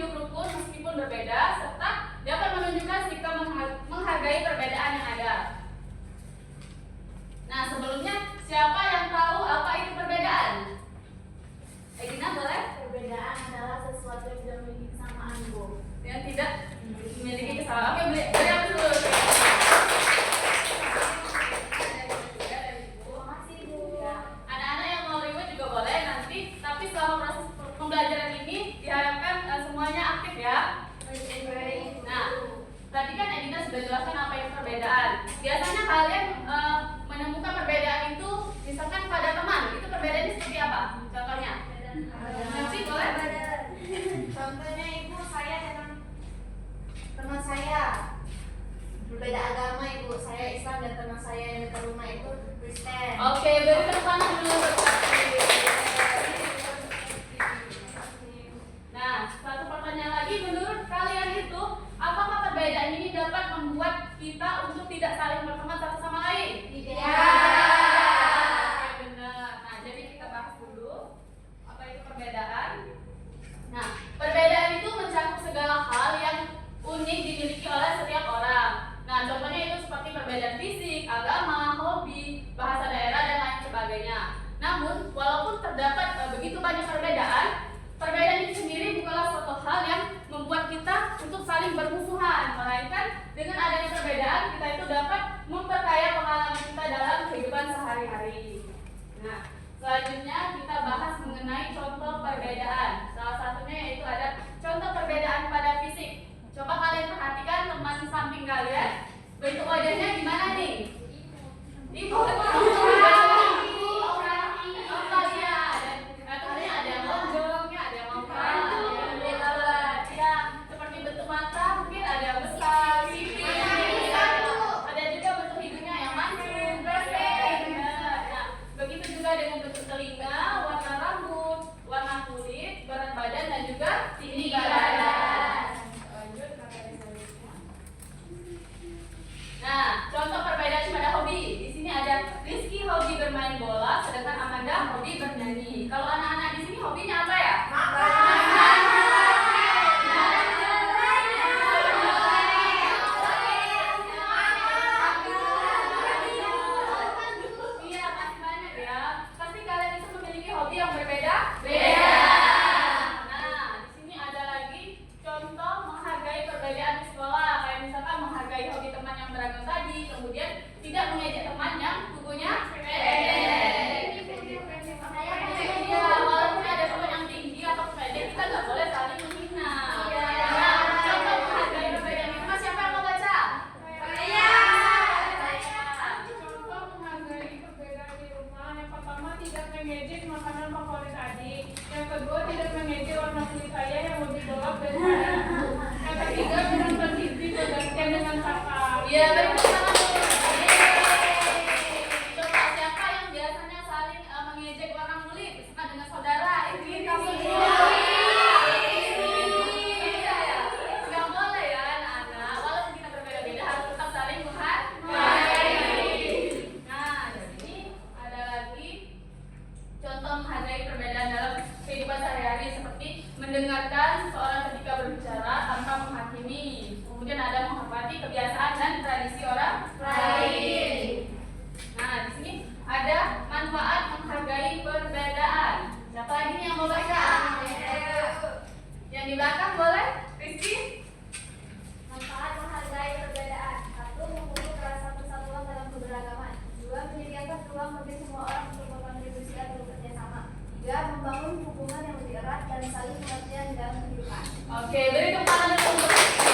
hidup rukun meskipun berbeda, serta dapat menunjukkan sikap menghargai perbedaan yang ada. Nah, sebelumnya siapa yang tahu apa itu perbedaan? Edina boleh? Perbedaan adalah sesuatu yang tidak memiliki kesamaan, Bu. Yang tidak memiliki kesamaan. Oke, beri aku dulu. Makasih, Bu. Anak-anak yang mau reward juga boleh nanti, tapi selama proses pembelajaran ini diharapkan semuanya aktif ya. Nah, tadi kan Edina sudah jelaskan apa itu perbedaan. Biasanya kalian menemukan perbedaan itu misalkan pada teman, itu perbedaannya seperti apa? Contohnya? Nanti boleh? Contohnya Ibu, saya dengan teman saya berbeda agama, Ibu. Saya Islam dan teman saya yang dekat rumah itu Kristen. Oke, beri tepuk tangan dulu berkati. Nah, satu pertanyaan lagi, menurut kalian itu apakah perbedaan ini dapat membuat kita untuk tidak saling berteman satu sama lain? Tidak. Oke, benar. Nah, jadi kita bahas dulu apa itu perbedaan. Nah, perbedaan itu mencakup segala hal yang unik dimiliki oleh setiap orang. Nah, contohnya itu seperti perbedaan fisik, agama, hobi, bahasa daerah, dan lain sebagainya. Namun, walaupun terdapat begitu banyak perbedaan, perbedaan itu sendiri bukanlah suatu hal yang membuat kita untuk saling bermusuhan, melainkan dengan adanya perbedaan kita itu dapat memperkaya pengalaman kita dalam kehidupan sehari-hari. Nah, selanjutnya kita bahas mengenai contoh perbedaan. Salah satunya yaitu ada contoh perbedaan pada fisik. Coba kalian perhatikan teman samping kalian, bentuk wajahnya gimana nih? Ibu, ada yang lonjong, ada yang mangkrak, ya, seperti bentuk mata mungkin ada yang besar, tipis, ada juga bentuk hidungnya yang mancung, kresek. Nah, begitu juga dengan bentuk telinga, warna rambut, warna kulit, berat badan, dan juga tinggi badan. Lanjut materi selanjutnya. Nah, contoh perbedaan pada hobi. Di sini ada Rizky hobi bermain bola, sedangkan Amanda hobi bernyanyi. Kalau anak-anak di sini hobinya apa ya? Iya, masih banyak ya. Pasti kalian itu memiliki hobi yang berbeda? Beda. Nah, di sini ada lagi contoh menghargai perbedaan di sekolah. Kayak misalkan menghargai hobi teman yang beragam tadi, kemudian tidak mengejek teman yang tubuhnya pendek. Iya, walaupun ada teman yang tinggi atau pendek, kita nggak boleh saling menghina. Contoh menghargai perbedaan itu, siapa yang mau baca? Contoh menghargai perbedaan di rumah. Yang pertama, tidak mengejek makanan favorit adik. Yang kedua, tidak mengejek warna kulit saya yang lebih gelap dari saya. Yang ketiga, menonton TV bergantian dengan kakak. Iya, beri tepuk tangan dulu. Coba siapa yang biasanya saling mengejek warna kulit bersama dengan saudara? Ini kamu semua. Nggak boleh ya anak-anak. Walaupun kita berbeda-beda harus tetap saling menghargai. Nah, di sini ada lagi contoh menghargai perbedaan dalam kehidupan sehari-hari seperti mendengarkan seseorang ketika berbicara tanpa menghakimi. Kemudian ada menghormati kebiasaan dan tradisi orang lain. Nah, di sini ada manfaat menghargai perbedaan. Siapa lagi nih yang mau baca? Yang di belakang boleh? Rizky? Manfaat menghargai perbedaan. 1. Memupuk rasa persatuan dalam keberagaman. 2. Menyediakan ruang bagi semua orang untuk berkontribusi atau bekerja sama. 3. Membangun hubungan yang lebih erat dan saling pengertian dalam kehidupan. Oke, beri tepuk tangan dulu untuk Rizky.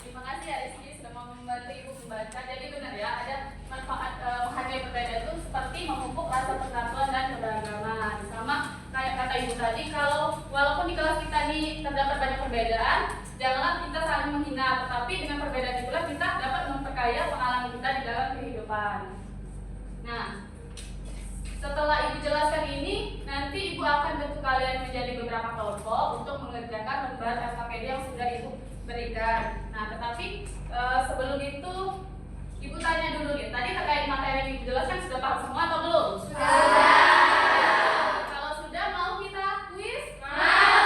Terima kasih ya Rizky sudah mau membantu ibu membaca. Jadi benar ya, ada manfaat menghargai perbedaan itu seperti memupuk rasa persatuan dan keberagaman. Sama kayak kata ibu tadi, kalau walaupun di kelas kita ini terdapat banyak perbedaan, janganlah kita saling menghina, tetapi dengan perbedaan itulah kita dapat memperkaya pengalaman kita di dalam kehidupan. Nah, setelah ibu jelaskan ini, nanti ibu akan bentuk kalian menjadi beberapa kelompok untuk mengerjakan lembar LKPD yang sudah ibu berikan. Nah, tetapi sebelum itu ibu tanya dulu nih, tadi terkait materi yang ibu jelaskan sudah paham semua atau belum? Sudah. Kalau sudah, mau kita kuis? Mau.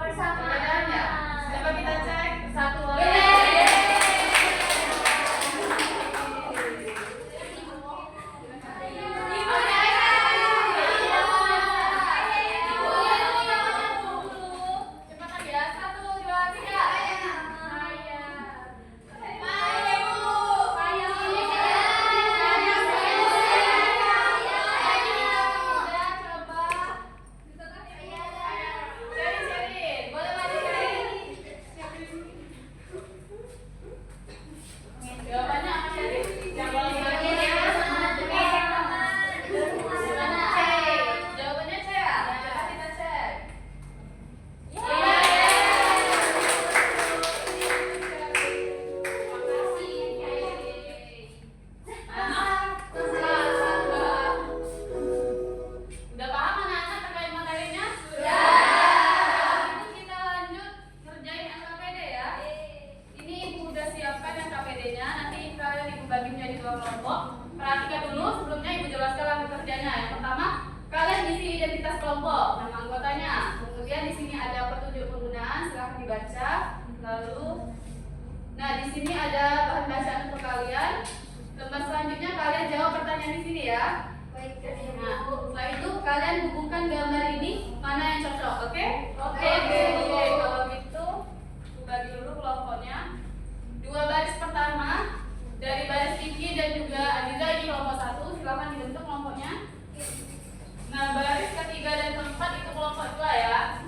Perbedaannya. Coba kita cek satu Cepetan ya, 1, 2, 3. Jawabannya apa Sherin? Jawabannya C ya? Coba kita cek. Udah paham anak-anak terkait materinya? Sudah. Itu kita lanjut ngerjain LKPD ya. Ini ibu udah siapkan LKPD-nya. Nanti kalian ibu bagi menjadi 2 kelompok. Perhatikan dulu sebelumnya ibu jelaskan langkah kerjanya. Yang pertama, kalian isi identitas kelompok, nama anggotanya. Kemudian di sini ada petunjuk penggunaan, silahkan dibaca. Lalu, nah di sini ada bahan bacaan untuk kalian. Lembar selanjutnya kalian jawab pertanyaan di sini ya. Nah, setelah itu kalian hubungkan gambar ini mana yang cocok, oke? Oke. Kalau gitu, bagi dulu kelompoknya. 2 baris pertama dari baris Kiki dan juga Adiza ini kelompok 1, silakan dibentuk kelompoknya. Nah, baris ketiga dan keempat itu kelompok 2 ya.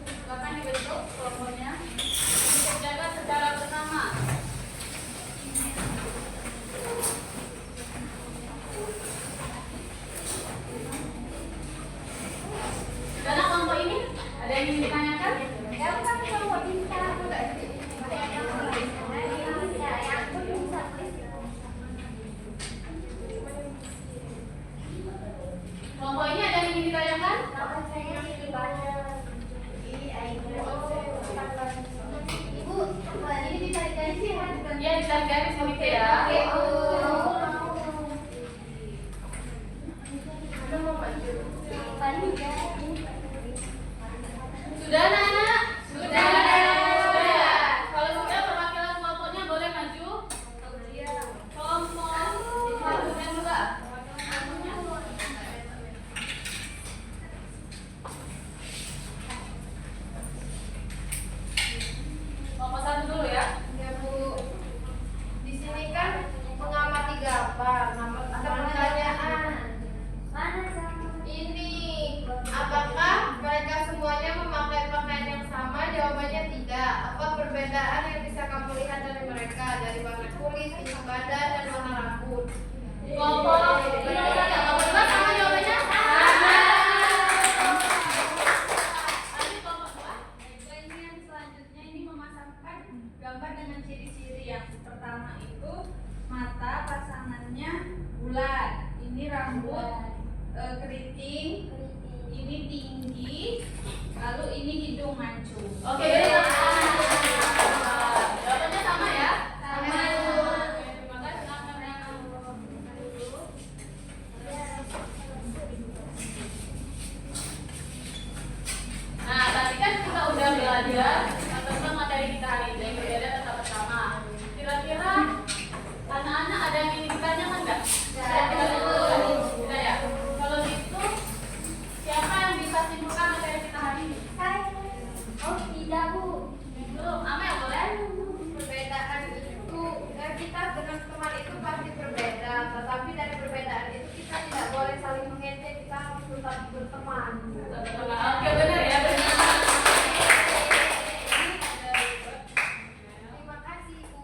Silakan dibentuk kelompoknya. Dikerjakan secara bersama. Karena kelompok ini ada yang ingin ditanyakan? Kelompok ini ada yang ingin ditanyakan? Ini ditarik garis sih, Ya, ditarik garis begitu ya. Sudah anak-anak? Sudah ya. Kalau sudah perwakilan kelompoknya boleh maju. Kelompok 1 dan 2. Kelompok 1 dulu ya. Ya Bu, di sini kan mengamati gambar. Ada pertanyaan. Ini apakah mereka semuanya memakai pakaian yang sama? Jawabannya tidak. Apa perbedaan yang bisa kamu lihat dari mereka? Dari warna kulit, tinggi badan, dan warna rambut. Kelompok berapa? Kelompok 2 sama jawabannya? Sama. Lanjut kelompok 2. Ini yang selanjutnya ini memasangkan gambar dengan ciri-ciri. Yang pertama itu mata pasangannya bulat, ini rambut keriting, ini tinggi, lalu ini hidung mancung. Oke, jawabannya sama ya? Sama. Oke, terima kasih. Nah, tadi kan kita udah belajar tentang materi kita hari ini, berbeda tetap bersama. Kira-kira anak-anak ada yang ingin ditanyakan nggak? Tidak ya? Kalau gitu, siapa yang bisa simpulkan materi kita hari ini? Oh tidak Bu. Belum, Amel boleh? Perbedaan itu kita dengan teman itu pasti berbeda, tetapi dari perbedaan itu kita tidak boleh saling mengejek, kita harus tetap berteman. Oke, benar ya, benar. Terima kasih Bu.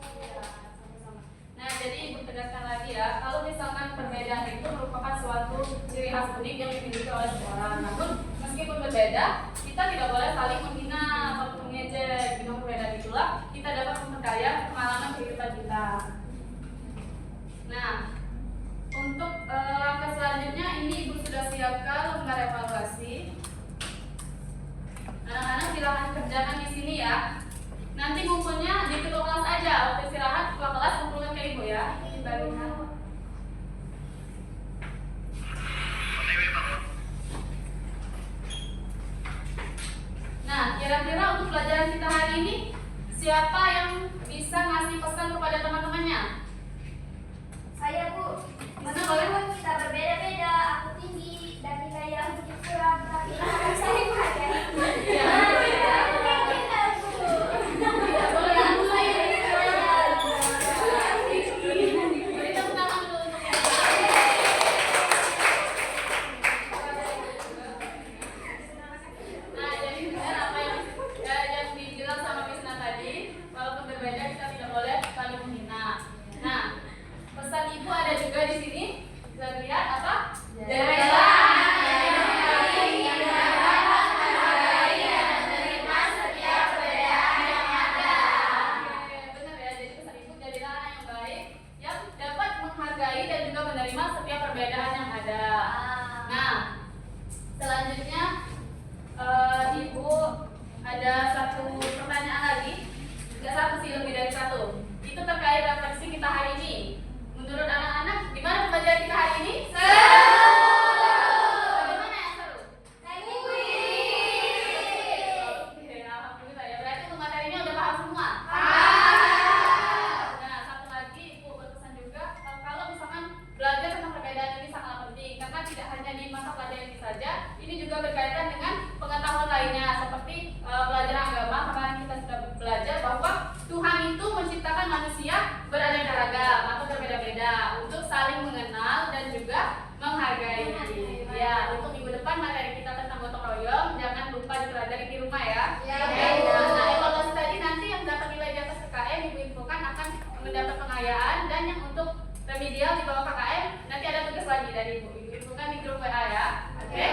Nah, jadi ibu tegaskan lagi ya, kalau misalkan perbedaan itu merupakan suatu ciri khas unik yang dimiliki oleh seseorang. Namun, meskipun berbeda, kita tidak boleh saling menghina atau mengejek. Dengan perbedaan itulah kita dapat memperkaya pengalaman kehidupan kita. Nah, untuk langkah selanjutnya ini ibu sudah siapkan lembar evaluasi. Anak-anak silahkan kerjakan di sini ya. Nanti ngumpulnya di ketua kelas aja. Waktu istirahat ketua kelas kumpulkan ke ibu ya. Dibagikan. Nah, kira-kira pembelajaran kita hari ini, siapa yang bisa ngasih pesan kepada teman-temannya? Saya Bu, Bisa, meskipun kita berbeda-beda, aku tinggi dan nilai yang sedikit kurang, tapi aku saya menghargai. Ya. Tidak boleh mulai. Beri tepuk tangan dulu untuk yang Nah, jadi benar apa yang dibilang sama Misna tadi, walaupun berbeda kita tidak boleh saling menghina. Nah, pesan ibu ada juga di sini. Bisa lihat apa? Benar ya, jadi pesan ibu jadilah anak yang baik yang dapat menghargai dan juga menerima setiap perbedaan yang ada. Nah, selanjutnya ibu ada satu pertanyaan lagi. Tidak satu sih, lebih dari satu. Itu terkait refleksi kita hari ini. Menurut anak-anak, gimana pembelajaran kita hari ini? Bagaimana yang seru? Oke, alhamdulillah ya. Berarti untuk materinya udah paham semua? Nah, satu lagi ibu berpesan juga, kalau misalkan belajar tentang perbedaan ini sangat penting, karena tidak hanya di masa pelajaran ini saja, ini juga berkaitan dengan pengetahuan lainnya, seperti pelajaran agama. Kemarin kita sudah belajar bahwa Tuhan itu menciptakan manusia beraneka ragam atau berbeda-beda untuk saling mengenal dan juga menghargai. Ya, untuk minggu depan materi kita tentang gotong royong jangan lupa dipelajari di rumah ya. Nah, evaluasi tadi nanti yang dapat nilai di atas KKM ibu infokan akan mendapat penghargaan, dan yang untuk remedial di bawah KKM nanti ada tugas lagi dari ibu. Ibu infokan di grup WA ya. Oke.